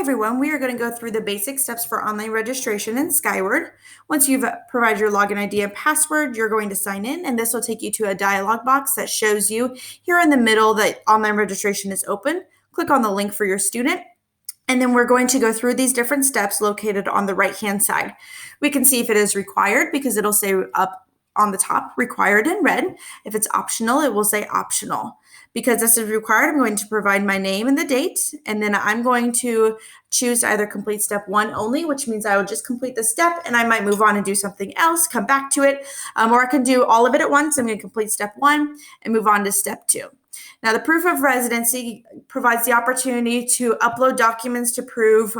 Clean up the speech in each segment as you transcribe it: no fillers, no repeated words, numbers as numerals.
everyone, we are going to go through the basic steps for online registration in Skyward. Once you've provided your login ID and password, you're going to sign in, and this will take you to a dialog box that shows you here in the middle that online registration is open. Click on the link for your student, and then we're going to go through these different steps located on the right-hand side. We can see if it is required because it'll say up on the top, required in red. If it's optional, it will say optional. Because this is required, I'm going to provide my name and the date, and then I'm going to choose to either complete step 1 only, which means I will just complete the step and I might move on and do something else, come back to it, or I can do all of it at once. I'm going to complete step 1 and move on to step 2. Now, the proof of residency provides the opportunity to upload documents to prove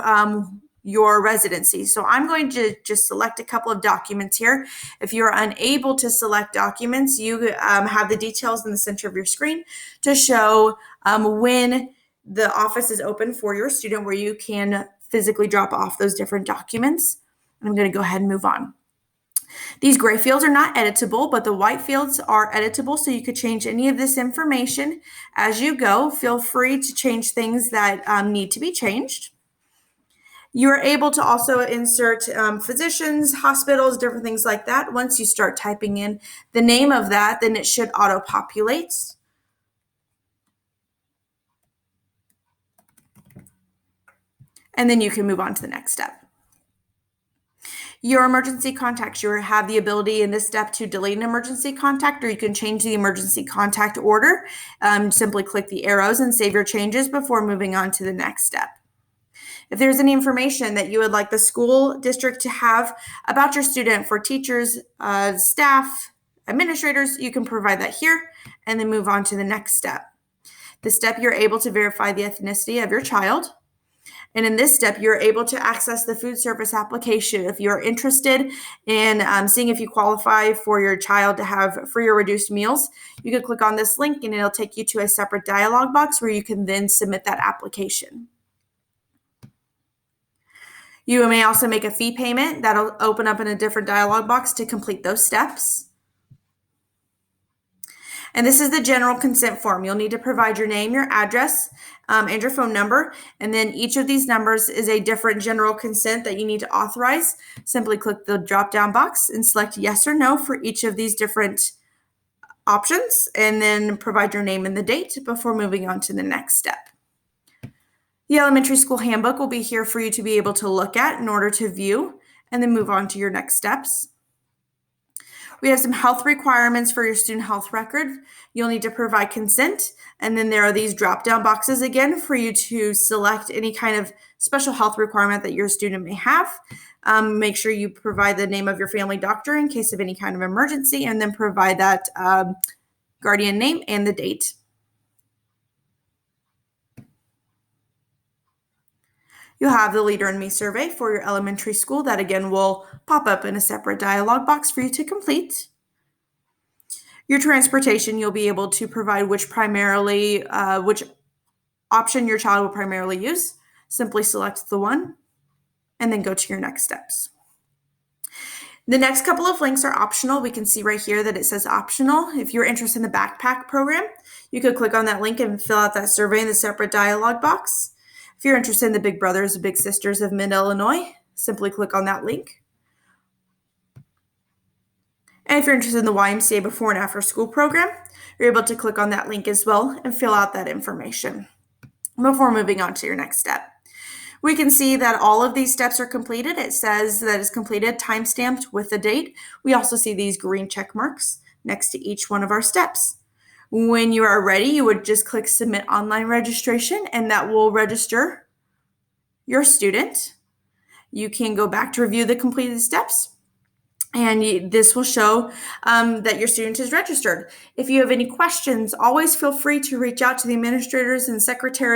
your residency. So I'm going to just select a couple of documents here. If you're unable to select documents, you have the details in the center of your screen to show when the office is open for your student where you can physically drop off those different documents. And I'm going to go ahead and move on. These gray fields are not editable, but the white fields are editable, so you could change any of this information as you go. Feel free to change things that need to be changed. You are able to also insert physicians, hospitals, different things like that. Once you start typing in the name of that, then it should auto-populate. And then you can move on to the next step. Your emergency contacts, you have the ability in this step to delete an emergency contact, or you can change the emergency contact order. Simply click the arrows and save your changes before moving on to the next step. If there's any information that you would like the school district to have about your student for teachers, staff, administrators, you can provide that here and then move on to the next step. This step, you're able to verify the ethnicity of your child. And in this step, you're able to access the food service application. If you're interested in seeing if you qualify for your child to have free or reduced meals, you can click on this link and it'll take you to a separate dialog box where you can then submit that application. You may also make a fee payment. That'll open up in a different dialog box to complete those steps. And this is the general consent form. You'll need to provide your name, your address, and your phone number. And then each of these numbers is a different general consent that you need to authorize. Simply click the drop-down box and select yes or no for each of these different options, and then provide your name and the date before moving on to the next step. The elementary school handbook will be here for you to be able to look at in order to view and then move on to your next steps. We have some health requirements for your student health record. You'll need to provide consent, and then there are these drop-down boxes again for you to select any kind of special health requirement that your student may have. Make sure you provide the name of your family doctor in case of any kind of emergency, and then provide that guardian name and the date. You'll have the Leader in Me survey for your elementary school. That again will pop up in a separate dialog box for you to complete. Your transportation, you'll be able to provide which option your child will primarily use. Simply select the one and then go to your next steps. The next couple of links are optional. We can see right here that it says optional. If you're interested in the backpack program, you could click on that link and fill out that survey in the separate dialog box. If you're interested in the Big Brothers, Big Sisters of Mid-Illinois, simply click on that link. And if you're interested in the YMCA before and after school program, you're able to click on that link as well and fill out that information before moving on to your next step. We can see that all of these steps are completed. It says that it's completed, time-stamped with the date. We also see these green check marks next to each one of our steps. When you are ready, you would just click Submit Online Registration, and that will register your student. You can go back to review the completed steps, and this will show that your student is registered. If you have any questions, always feel free to reach out to the administrators and secretary